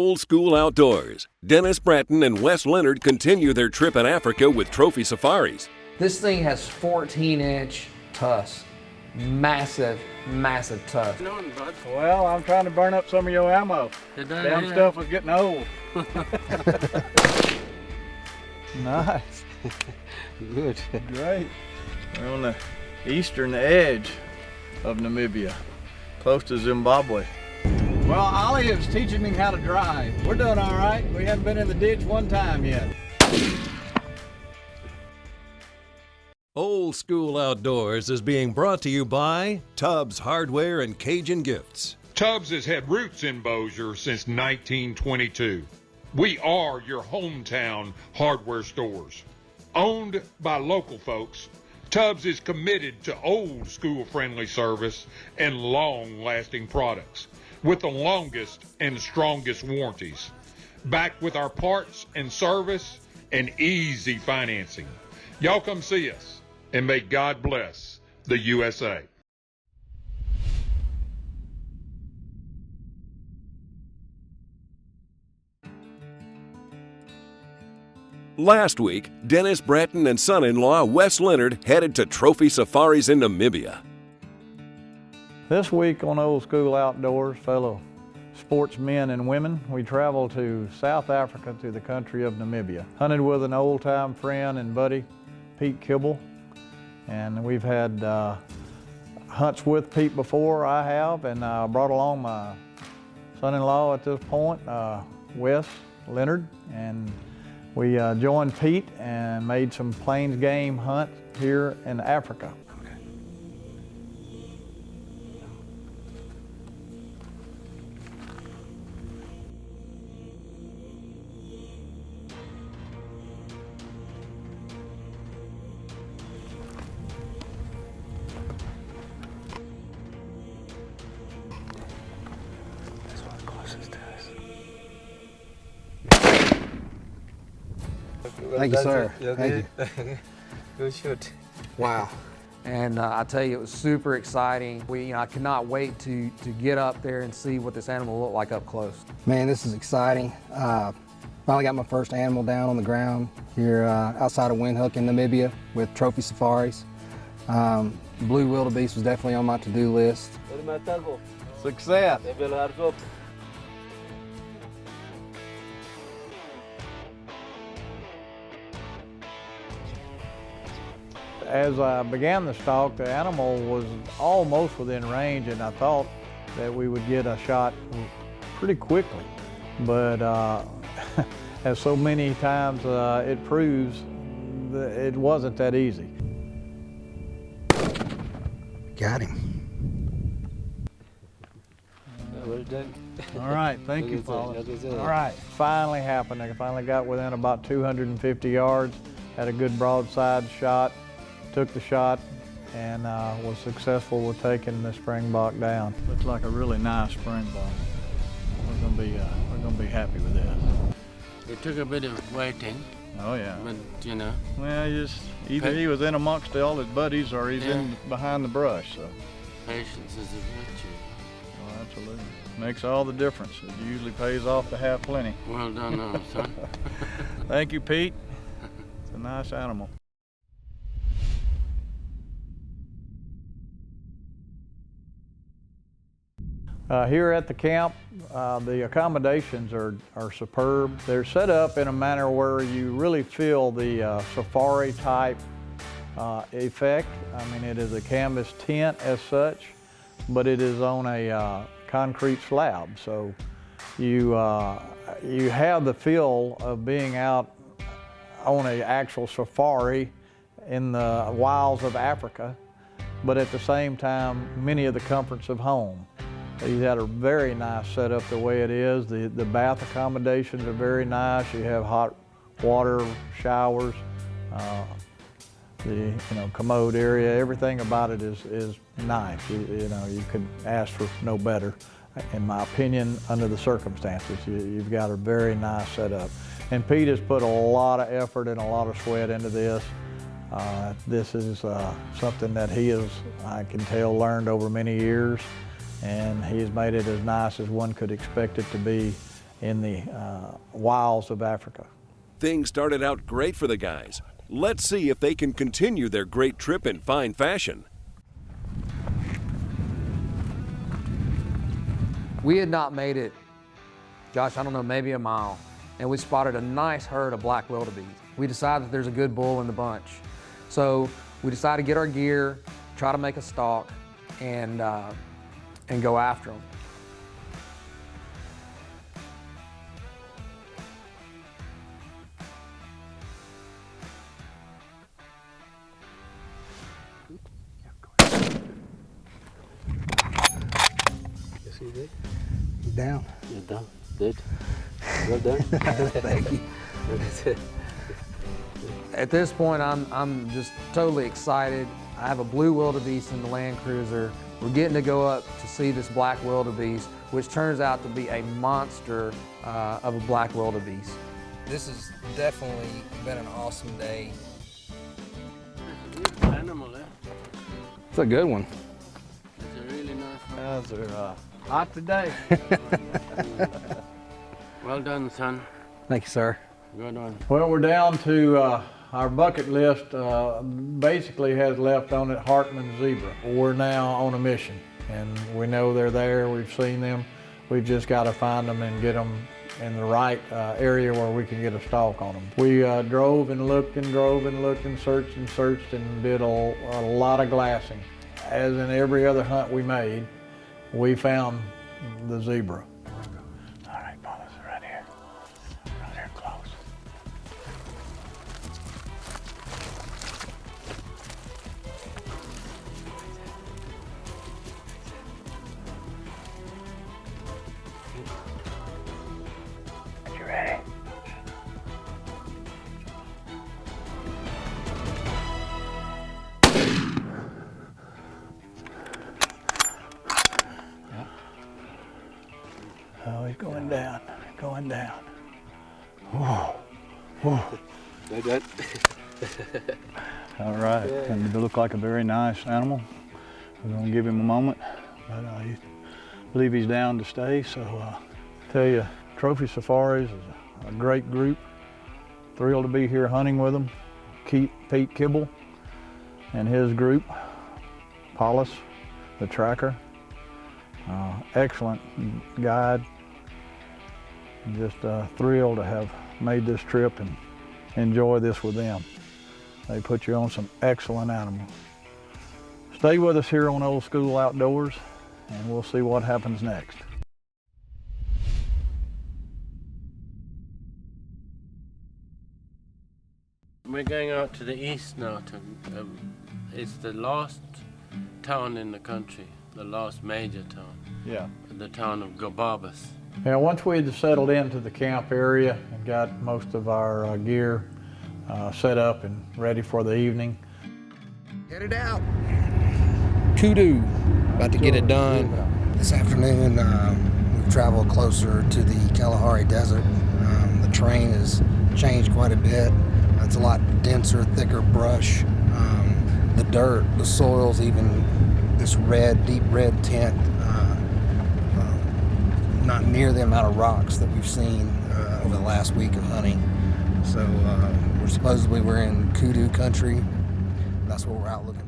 Old School Outdoors. Dennis Bratton and Wes Leonard continue their trip in Africa with trophy safaris. This thing has 14-inch tusks. Massive, massive tusk. Well, I'm trying to burn up some of your ammo. Damn stuff was getting old. Nice. Good. Great. We're on the eastern edge of Namibia, close to Zimbabwe. Well, Ollie is teaching me how to drive. We're doing all right. We haven't been in the ditch one time yet. Old School Outdoors is being brought to you by Tubbs Hardware and Cajun Gifts. Tubbs has had roots in Bossier since 1922. We are your hometown hardware stores. Owned by local folks, Tubbs is committed to old school friendly service and long-lasting products with the longest and strongest warranties, backed with our parts and service and easy financing. Y'all come see us, and may God bless the USA. Last week, Dennis Bratton and son-in-law Wes Leonard headed to trophy safaris in Namibia. This week on Old School Outdoors, fellow sportsmen and women, we traveled to South Africa to the country of Namibia. Hunted with an old-time friend and buddy, Pete Kibble, and we've had hunts with Pete before, I have, and brought along my son-in-law at this point, Wes Leonard, and we joined Pete and made some plains game hunt here in Africa. Thank you, sir. Thank you. Good shoot. Wow. And I tell you, it was super exciting. I could not wait to get up there and see what this animal looked like up close. Man, this is exciting. Finally got my first animal down on the ground here outside of Windhoek in Namibia with trophy safaris. Blue wildebeest was definitely on my to-do list. Success. As I began the stalk, the animal was almost within range, and I thought that we would get a shot pretty quickly. But as so many times it proves, it wasn't that easy. Got him. Well done. All right, thank you, Paul. All right, finally happened. I finally got within about 250 yards, had a good broadside shot. Took the shot and was successful with taking the springbok down. Looks like a really nice springbok. We're gonna be happy with this. It took a bit of waiting. Oh yeah. But Well, either he was in amongst all his buddies or he's in behind the brush. So. Patience is a virtue. Oh, absolutely. Makes all the difference. It usually pays off to have plenty. Well done, son. Thank you, Pete. It's a nice animal. Here at the camp, the accommodations are superb. They're set up in a manner where you really feel the safari type effect. I mean, it is a canvas tent as such, but it is on a concrete slab. So you have the feel of being out on an actual safari in the wilds of Africa, but at the same time, many of the comforts of home. He's had a very nice setup the way it is. The bath accommodations are very nice. You have hot water showers, the commode area. Everything about it is nice. You could ask for no better, in my opinion, under the circumstances. You've got a very nice setup. And Pete has put a lot of effort and a lot of sweat into this. This is something that he has, I can tell, learned over many years. And he's made it as nice as one could expect it to be in the wilds of Africa. Things started out great for the guys. Let's see if they can continue their great trip in fine fashion. We had not made it, Josh, I don't know, maybe a mile, and we spotted a nice herd of black wildebeest. We decided that there's a good bull in the bunch. So we decided to get our gear, try to make a stalk, and go after them. Yes, you did. He's down. You're done. Good. Well done. Thank you. At this point, I'm just totally excited. I have a blue wildebeest in the Land Cruiser. We're getting to go up to see this black wildebeest, which turns out to be a monster of a black wildebeest. This has definitely been an awesome day. It's a good animal, eh? It's a good one. It's a really nice one. Guys are hot today. Well done, son. Thank you, sir. Good one. Well, we're down to our bucket list basically has left on it Hartman zebra. We're now on a mission, and we know they're there. We've seen them. We've just got to find them and get them in the right area where we can get a stalk on them. We drove and looked and drove and looked and searched and did a lot of glassing. As in every other hunt we made, we found the zebra. All right, Paulus, right here. Right here, close. You ready? Oh, he's going down, going down. Whoa, whoa. Well done. All right, and they look like a very nice animal. We're gonna give him a moment, but I believe he's down to stay. So tell you, Trophy Safaris is a great group. Thrilled to be here hunting with them. Pete Kibble and his group, Paulus, the tracker. Excellent guide. Just thrilled to have made this trip and enjoy this with them. They put you on some excellent animals. Stay with us here on Old School Outdoors, and we'll see what happens next. We're going out to the east now. It's the last town in the country, the last major town. Yeah. The town of Gobabas. Now, once we had settled into the camp area and got most of our gear set up and ready for the evening, Headed out. Kudu, about to get it done. This afternoon, we've traveled closer to the Kalahari Desert. The terrain has changed quite a bit. It's a lot denser, thicker brush. The dirt, the soil's even this red, deep red tint. Not near the amount of rocks that we've seen over the last week of hunting. So we're in Kudu country. That's what we're out looking for.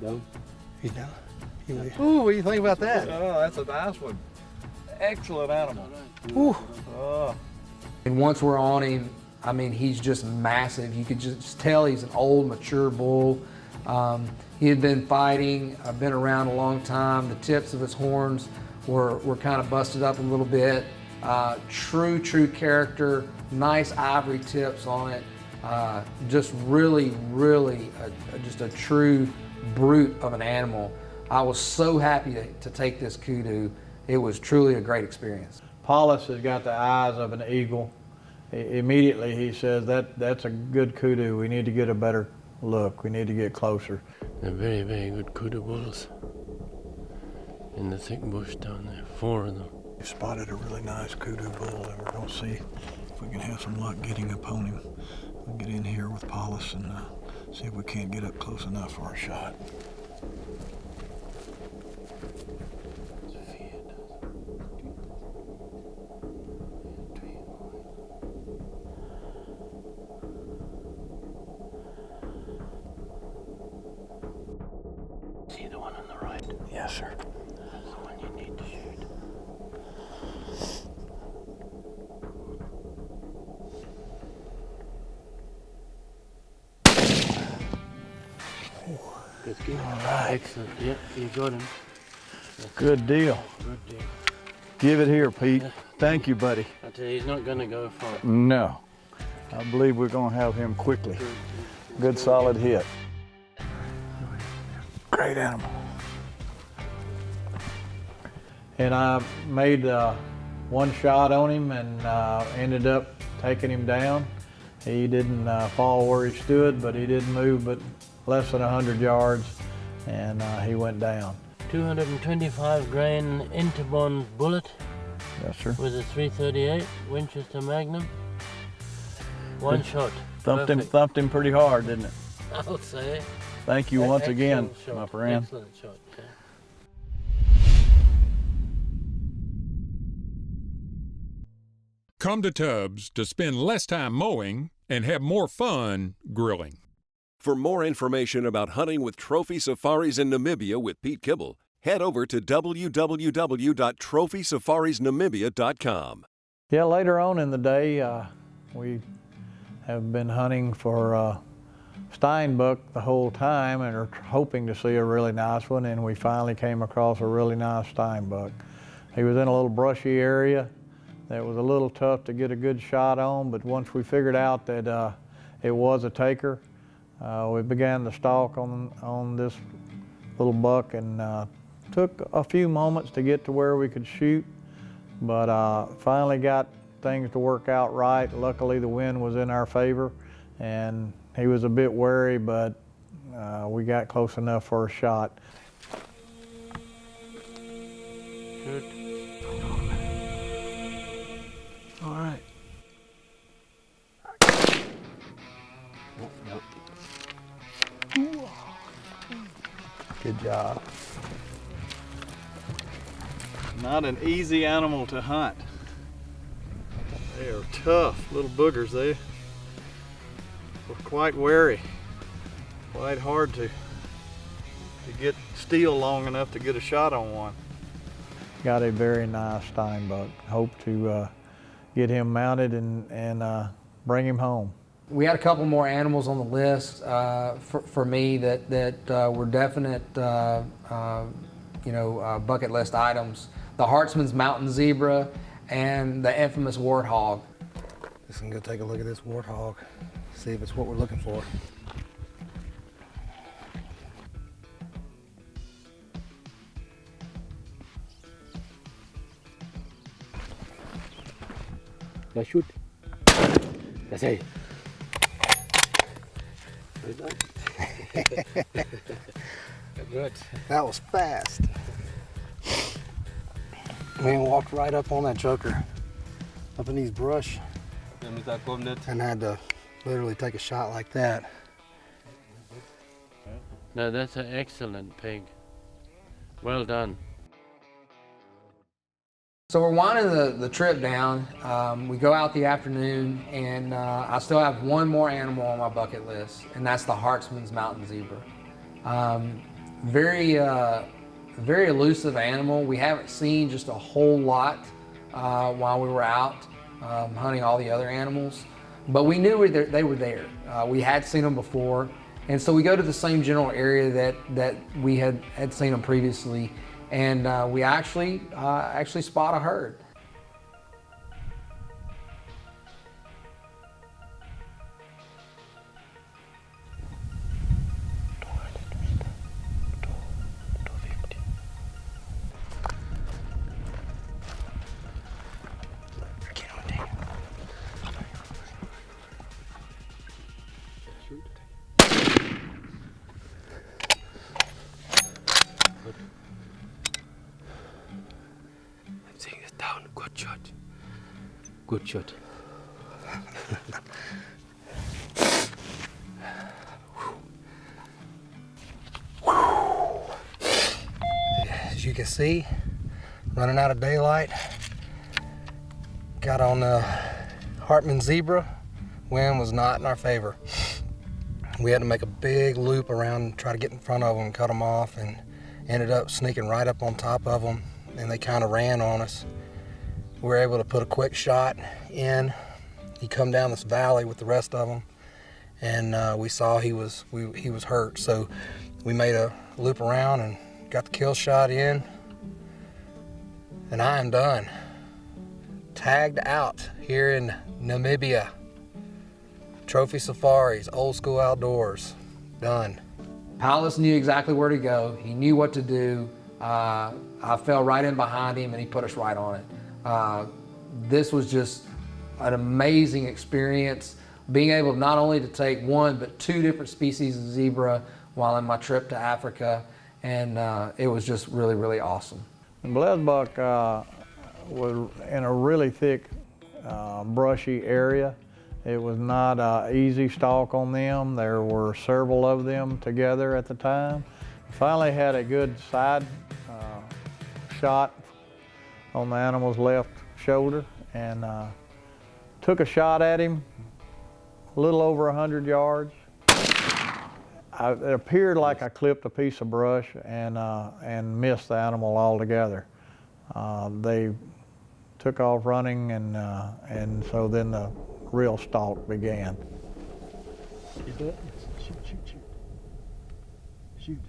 Down. He's down. ooh, what do you think about that? Oh, that's a nice one. Excellent animal. Whew. Oh. And once we're on him, I mean, he's just massive. You could just tell he's an old, mature bull. He had been fighting, been around a long time. The tips of his horns were kind of busted up a little bit. True character, nice ivory tips on it. Just really, just a true brute of an animal. I was so happy to take this kudu. It was truly a great experience. Paulus has got the eyes of an eagle. Immediately he says, that's a good kudu. We need to get a better look. We need to get closer. They're very, very good kudu bulls in the thick bush down there, 4 of them. We spotted a really nice kudu bull and we're gonna see if we can have some luck getting upon him. We'll get in here with Paulus and see if we can't get up close enough for a shot. See the one on the right? Yes, sir. That's the one you need to shoot. Good kill. All right. Excellent. Yep, you got him. Good deal. Good deal. Give it here, Pete. Thank you, buddy. I tell you, he's not going to go far. No. I believe we're going to have him quickly. Good solid hit. Great animal. And I made one shot on him and ended up taking him down. He didn't fall where he stood, but he didn't move but less than 100 yards, and he went down. 225 grain Interbond bullet Yes, sir. with a 338 Winchester Magnum. One shot. Thumped him pretty hard, didn't it? I'll say. Thank you once again, Excellent my shot. friend. Excellent shot. Yeah. Come to Tubbs to spend less time mowing and have more fun grilling. For more information about hunting with trophy safaris in Namibia with Pete Kibble, head over to www.trophysafariesnamibia.com. Yeah, later on in the day, we have been hunting for steinbuck the whole time and are hoping to see a really nice one, and we finally came across a really nice steinbuck. He was in a little brushy area that was a little tough to get a good shot on, but once we figured out that it was a taker, we began to stalk on this little buck, and took a few moments to get to where we could shoot, but finally got things to work out right. Luckily the wind was in our favor and he was a bit wary, but we got close enough for a shot. Good. All right. Good job. Not an easy animal to hunt. They are tough little boogers. They were quite wary, quite hard to get still long enough to get a shot on one. Got a very nice steinbuck. Hope to get him mounted and bring him home. We had a couple more animals on the list for me that were definite, bucket list items. The Hartsman's mountain zebra and the infamous warthog. Just gonna go take a look at this warthog, see if it's what we're looking for. Now shoot. That's it. Good. That was fast. Man walked right up on that joker, up in these brush, and had to literally take a shot like that. No, that's an excellent pig. Well done. So we're winding the trip down. We go out the afternoon, and I still have one more animal on my bucket list, and that's the Hartsman's mountain zebra. Very elusive animal. We haven't seen just a whole lot while we were out hunting all the other animals, but we knew they were there. We had seen them before, and so we go to the same general area that we had seen them previously, and we actually spot a herd. Good shot. Good shot. As you can see, running out of daylight. Got on the Hartman zebra. Wind was not in our favor. We had to make a big loop around and try to get in front of them and cut them off, and ended up sneaking right up on top of them, and they kind of ran on us. We were able to put a quick shot in. He come down this valley with the rest of them, and we saw he was hurt. So we made a loop around and got the kill shot in, and I am done. Tagged out here in Namibia. Trophy safaris, old school outdoors, done. Palace knew exactly where to go. He knew what to do. I fell right in behind him and he put us right on it. This was just an amazing experience, being able not only to take one, but 2 different species of zebra while on my trip to Africa. And it was just really, really awesome. The blesbok was in a really thick, brushy area. It was not an easy stalk on them. There were several of them together at the time. Finally had a good side shot on the animal's left shoulder, and took a shot at him a little over 100 yards. It appeared like I clipped a piece of brush and missed the animal altogether. They took off running, and so then the real stalk began. Shoot, shoot, shoot. Shoot.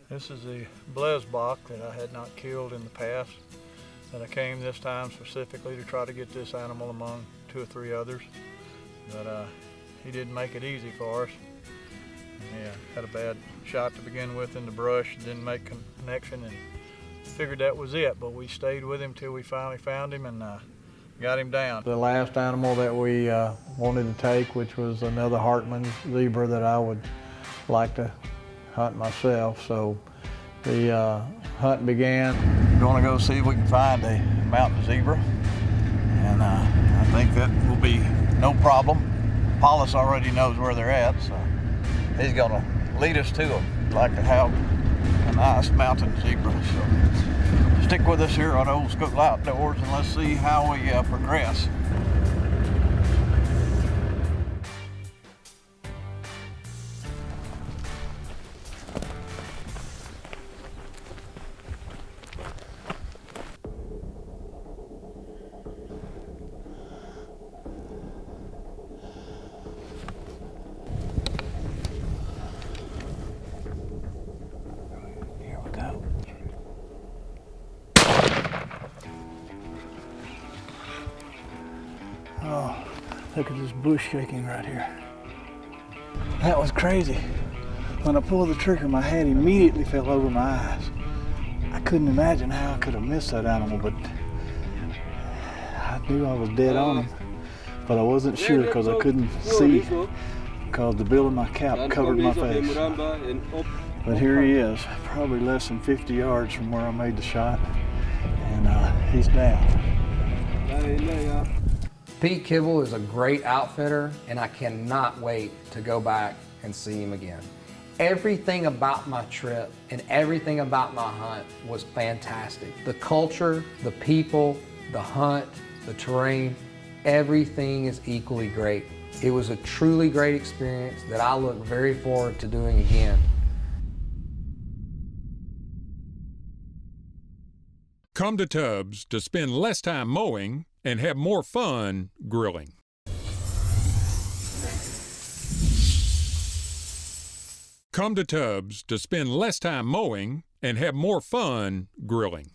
This is the blesbok that I had not killed in the past, and I came this time specifically to try to get this animal among 2 or 3 others, but he didn't make it easy for us. Yeah, had a bad shot to begin with in the brush, didn't make connection, and figured that was it, but we stayed with him till we finally found him and got him down. The last animal that we wanted to take, which was another Hartman zebra that I would like to hunt myself, so the hunt began. We're going to go see if we can find a mountain zebra, and I think that will be no problem. Paulus already knows where they're at, so he's going to lead us to them. I'd like to have a nice mountain zebra, so stick with us here on Old School Outdoors and let's see how we progress. Oh, look at this bush shaking right here. That was crazy. When I pulled the trigger, my head immediately fell over my eyes. I couldn't imagine how I could have missed that animal, but I knew I was dead on him. But I wasn't sure because I couldn't see, because the bill of my cap covered my face. But here he is, probably less than 50 yards from where I made the shot, and he's down. Pete Kibble is a great outfitter, and I cannot wait to go back and see him again. Everything about my trip and everything about my hunt was fantastic. The culture, the people, the hunt, the terrain, everything is equally great. It was a truly great experience that I look very forward to doing again. Come to Tubbs to spend less time mowing and have more fun grilling. Come to Tubbs to spend less time mowing and have more fun grilling.